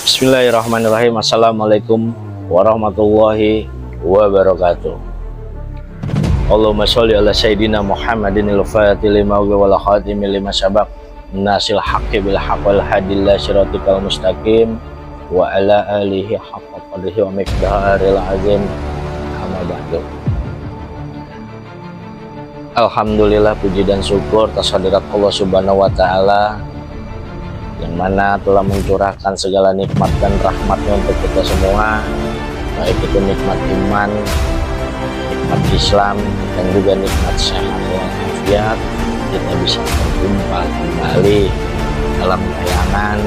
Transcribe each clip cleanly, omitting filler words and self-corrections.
Bismillahirrahmanirrahim. Assalamualaikum warahmatullahi wabarakatuh. Allahumma sholli ala sayyidina Muhammadin al-fatih lima wal khatim lima sabaq nasil haqqi bil haqq wal hadil siratikal mustaqim wa ala alihi haqqa qadrihi wa miqdaril azim. Amma ba'du. Alhamdulillah, puji dan syukur atas hadirat Allah Subhanahu wa taala yang mana telah mencurahkan segala nikmat dan rahmatnya untuk kita semua, baik itu nikmat iman, nikmat Islam, dan juga nikmat sehat walafiat. Kita bisa berjumpa kembali dalam tayangan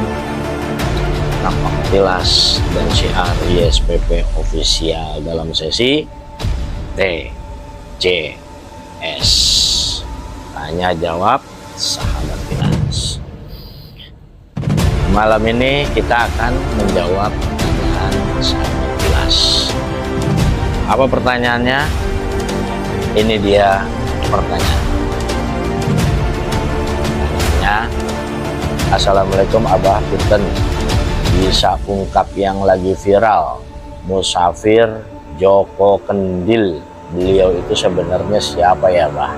Tampak Tilas dan syiar YSPP official dalam sesi TJS, tanya jawab sahabat Tilas. Malam ini kita akan menjawab pertanyaan sahabat Tilas. Apa pertanyaannya? Ini dia pertanyaan. Assalamualaikum Abah Punten, bisa ungkap yang lagi viral musafir Joko Kendil, beliau itu sebenarnya siapa ya Bah?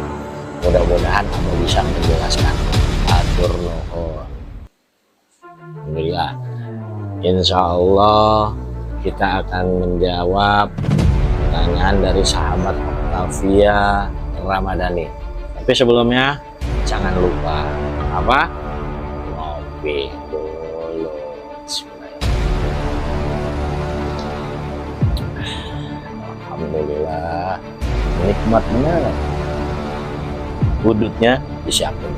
Mudah-mudahan Abah bisa menjelaskan. Atur nuhun. Alhamdulillah, insya Allah kita akan menjawab pertanyaan dari sahabat Octavia Ramadhani. Tapi sebelumnya jangan lupa apa? Ngopi dulu. Alhamdulillah, nikmat benar. Wudutnya disiapin.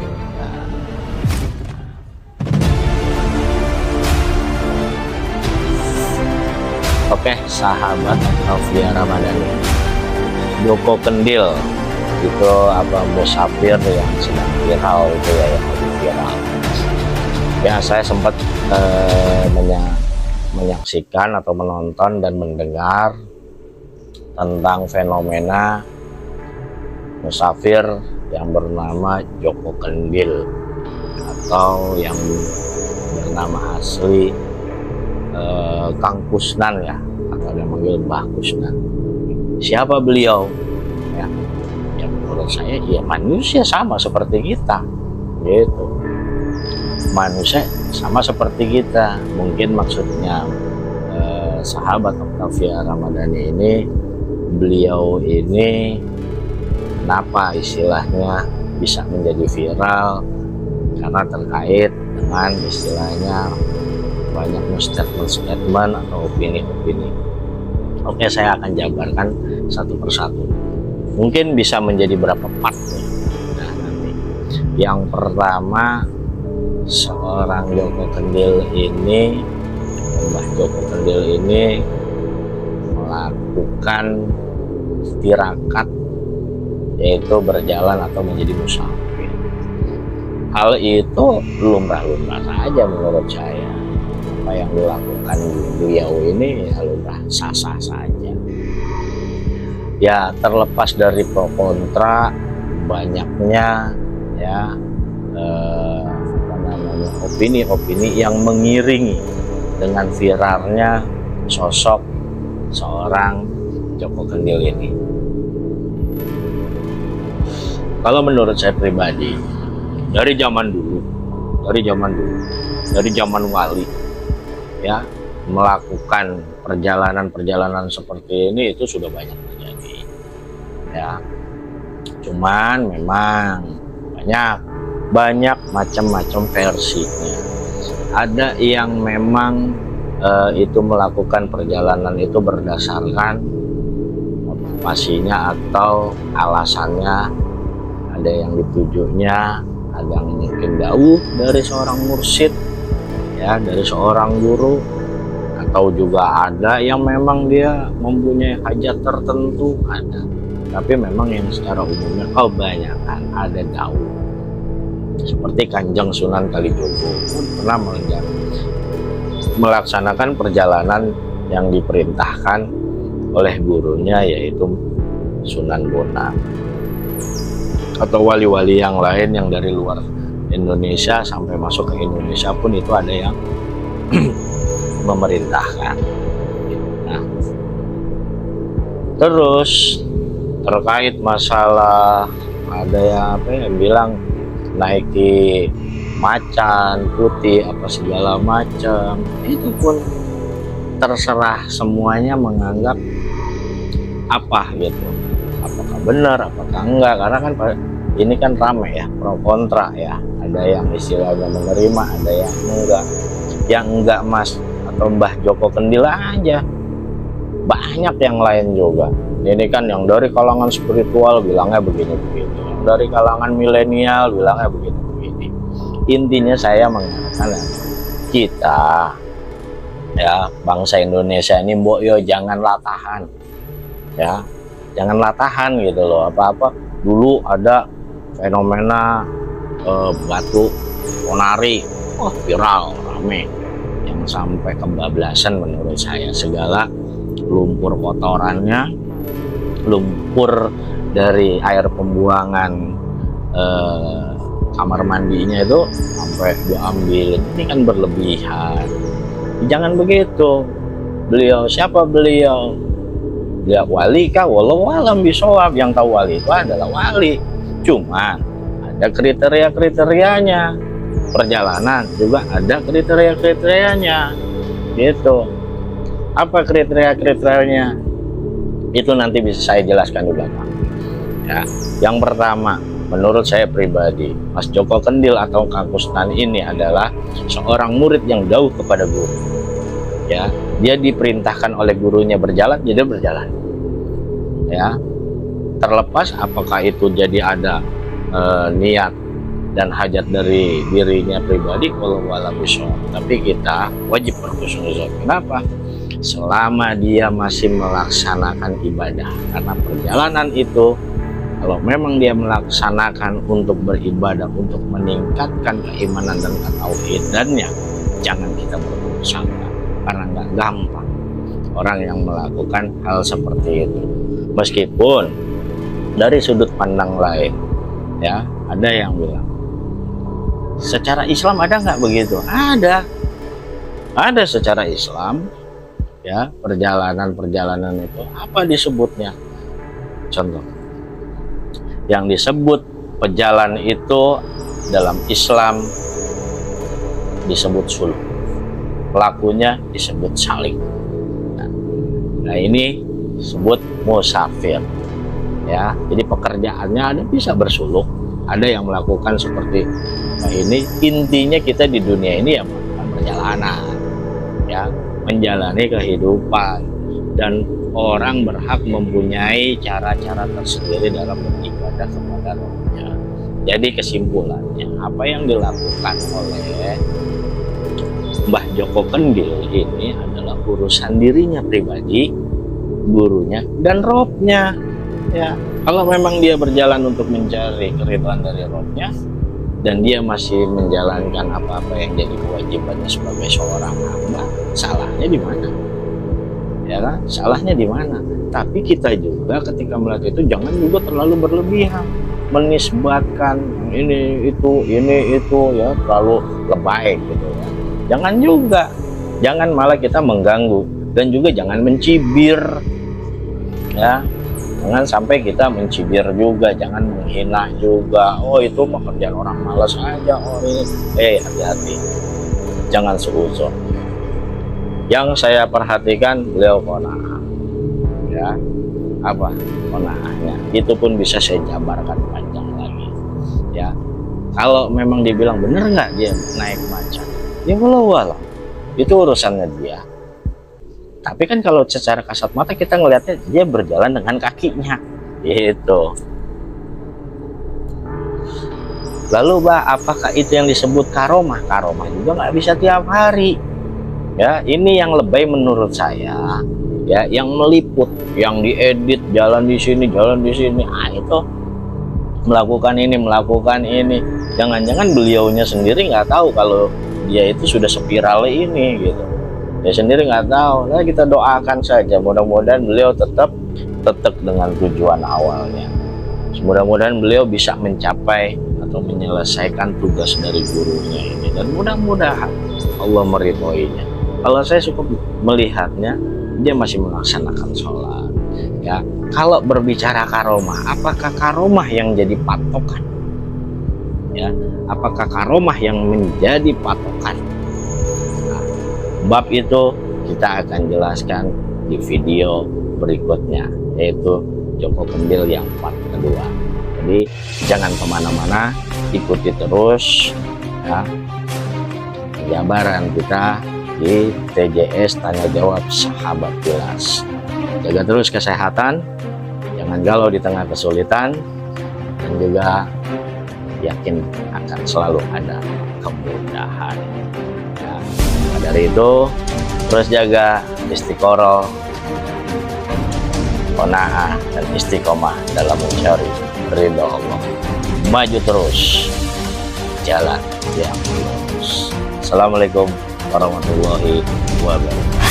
Oke, sahabat Octavia Ramadhani, Joko Kendil itu apa musafir yang sedang viral itu ya, yang lagi viral. Ya, saya sempat menyaksikan atau menonton dan mendengar tentang fenomena musafir yang bernama Joko Kendil atau yang bernama asli Kang Kusnan ya, atau yang manggil Mbah Kusnan. Siapa beliau? Ya, menurut saya ya manusia sama seperti kita, gitu. Manusia sama seperti kita. Mungkin maksudnya sahabat Octavia Ramadhani ini, beliau ini kenapa istilahnya bisa menjadi viral karena terkait dengan istilahnya banyak statement atau opini-opini. Oke, saya akan jabarkan satu persatu. Mungkin bisa menjadi berapa part ya. Nah, nanti yang pertama, seorang Joko Kendil ini, Mbah Joko Kendil ini melakukan tirakat, yaitu berjalan atau menjadi musafir. Hal itu lumrah-lumrah saja menurut saya. Apa yang dilakukan beliau ini ya lumrah, sah-sah saja. Ya, terlepas dari pro kontra banyaknya ya opini-opini yang mengiringi dengan viralnya sosok seorang Joko Kendil ini. Kalau menurut saya pribadi, dari zaman wali ya, melakukan perjalanan seperti ini itu sudah banyak terjadi ya. Cuman memang banyak macam-macam versinya. Ada yang memang itu melakukan perjalanan itu berdasarkan motivasinya atau alasannya, ada yang ditujunya, ada yang mungkin jauh dari seorang mursyid ya, dari seorang guru, atau juga ada yang memang dia mempunyai hajat tertentu, ada. Tapi memang yang secara umumnya kebanyakan ada daun. Seperti Kanjeng Sunan Kalijogo pun pernah melaksanakan perjalanan yang diperintahkan oleh gurunya, yaitu Sunan Bonang. Atau wali-wali yang lain yang dari luar Indonesia sampai masuk ke Indonesia pun itu ada yang memerintahkan. Nah, terus terkait masalah ada yang bilang naiki macan putih apa segala macam, itu pun terserah semuanya menganggap apa gitu, apakah benar apakah enggak, karena kan ini kan rame ya, pro kontra ya, ada yang istilahnya menerima, ada yang enggak. Yang enggak Mas atau Mbah Joko Kendil aja, banyak yang lain juga. Ini kan yang dari kalangan spiritual bilangnya begini-begini, yang dari kalangan milenial bilangnya begini-begini. Intinya saya mengatakan kita ya bangsa Indonesia ini mbok yo janganlah tahan ya, janganlah tahan gitu loh. Apa-apa dulu ada fenomena batu ponari, viral rame, yang sampai kebablasan menurut saya. Segala lumpur kotorannya, lumpur dari air pembuangan kamar mandinya itu sampai diambil. Ini kan berlebihan, jangan begitu. Beliau siapa? Beliau wali kah? Wallahu alam bisawab. Yang tahu wali itu adalah wali, cuman ada kriteria-kriterianya. Perjalanan juga ada kriteria-kriterianya gitu. Apa kriteria-kriterianya? Itu nanti bisa saya jelaskan di belakang ya. Yang pertama, menurut saya pribadi, Mas Joko Kendil atau Kang Kusnan ini adalah seorang murid yang jauh kepada guru ya. Dia diperintahkan oleh gurunya berjalan, jadi berjalan ya. Terlepas apakah itu jadi ada niat dan hajat dari dirinya pribadi, kalau walau tapi kita wajib berhusnuzon. Kenapa? Selama dia masih melaksanakan ibadah, karena perjalanan itu kalau memang dia melaksanakan untuk beribadah, untuk meningkatkan keimanan dan ketauhidannya, jangan kita berburuk sangka, karena nggak gampang orang yang melakukan hal seperti itu. Meskipun dari sudut pandang lain ya, ada yang bilang secara Islam ada nggak begitu? Ada secara Islam ya, perjalanan itu apa disebutnya? Contoh yang disebut pejalan itu dalam Islam disebut sulh, pelakunya disebut salik. Nah ini disebut musafir ya. Jadi pekerjaannya ada bisa bersuluh, ada yang melakukan seperti ini. Intinya kita di dunia ini ya melakukan perjalanan ya, menjalani kehidupan, dan orang berhak mempunyai cara-cara tersendiri dalam beribadah kepada Rabbnya. Jadi kesimpulannya, apa yang dilakukan oleh Mbah Joko Kendil ini adalah urusan dirinya pribadi, gurunya, dan Rabbnya ya. Kalau memang dia berjalan untuk mencari keridhaan dari Rabbnya, dan dia masih menjalankan apa-apa yang jadi kewajibannya sebagai seorang hamba, salahnya di mana? Ya kan? Salahnya di mana? Tapi kita juga ketika melihat itu jangan juga terlalu berlebihan, menisbatkan ini itu ya, terlalu lebay gitu ya. Jangan juga, jangan malah kita mengganggu, dan juga jangan mencibir ya. Jangan sampai kita mencibir juga, jangan menghina juga. Oh itu pekerjaan orang malas aja. Oh ini, hati-hati, jangan seuzon. Yang saya perhatikan beliau qanaah ya. Apa qanaahnya? Itu pun bisa saya jabarkan panjang lagi ya. Kalau memang dibilang bener nggak dia naik macan, ya walau itu urusannya dia. Tapi kan kalau secara kasat mata kita ngelihatnya dia berjalan dengan kakinya gitu. Lalu apakah itu yang disebut karomah? Karomah juga nggak bisa tiap hari ya. Ini yang lebay menurut saya ya, yang meliput, yang diedit, jalan di sini itu melakukan ini. Jangan-jangan beliaunya sendiri nggak tahu kalau dia itu sudah spiral ini gitu. Dia sendiri nggak tahu. Nah, kita doakan saja, mudah-mudahan beliau tetap dengan tujuan awalnya. Mudah-mudahan beliau bisa mencapai atau menyelesaikan tugas dari gurunya ini, dan mudah-mudahan Allah meridhoinya. Kalau saya cukup melihatnya, dia masih melaksanakan sholat. Ya, kalau berbicara karomah, apakah karomah yang jadi patokan? Ya, apakah karomah yang menjadi patokan? Nah, bab itu kita akan jelaskan di video berikutnya, yaitu Joko Kendil yang part kedua. Jadi jangan kemana-mana, ikuti terus ya penjabaran kita di TJS Tanya Jawab Sahabat Jelas. Jaga terus kesehatan, jangan galau di tengah kesulitan, dan juga yakin akan selalu ada kemudahan ya. Dari itu terus jaga istiqoroh, qanaah, dan istiqomah dalam mencari ridho Allah. Maju terus jalan yang lurus. Assalamualaikum warahmatullahi wabarakatuh.